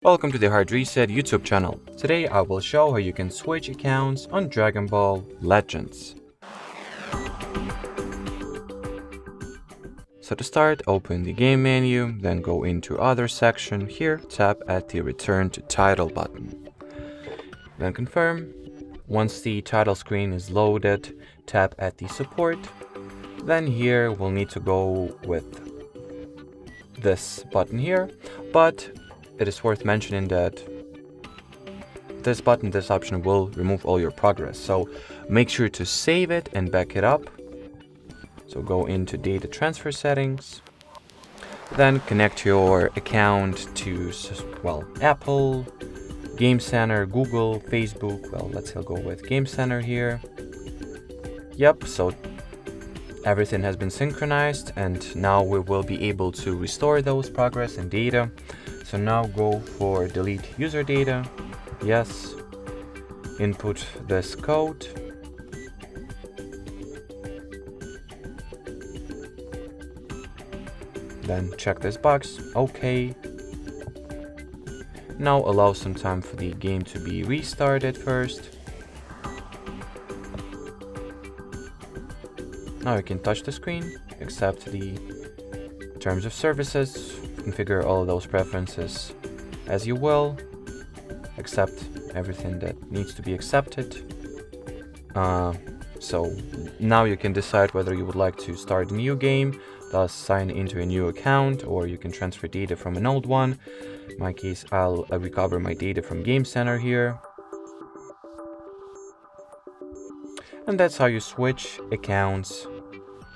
Welcome to the Hard Reset YouTube channel. Today I will show how you can switch accounts on Dragon Ball Legends. So to start, open the game menu, then go into Other section. Here, tap at the Return to Title button. Then confirm. Once the title screen is loaded, tap at the Support. Then here we'll need to go with this button here, but it is worth mentioning that this option will remove all your progress. So make sure to save it and back it up. So go into data transfer settings, then connect your account to, Apple, Game Center, Google, Facebook. Well, let's go with Game Center here. Yep, so everything has been synchronized, and now we will be able to restore those progress and data. So now go for delete user data. Yes. Input this code. Then check this box. OK. Now allow some time for the game to be restarted first. Now you can touch the screen, accept the terms of services, configure all of those preferences as you will, accept everything that needs to be accepted. So now you can decide whether you would like to start a new game, thus sign into a new account, or you can transfer data from an old one. In my case, I'll recover my data from Game Center here. And that's how you switch accounts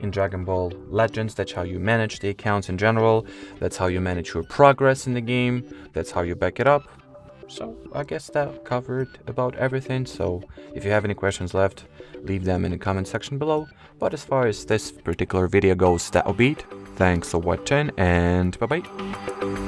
in Dragon Ball Legends. That's how you manage the accounts in general. That's how you manage your progress in the game. That's how you back it up. So I guess that covered about everything. So if you have any questions left, leave them in the comment section below. But as far as this particular video goes, that'll be it. Thanks for watching, and bye bye.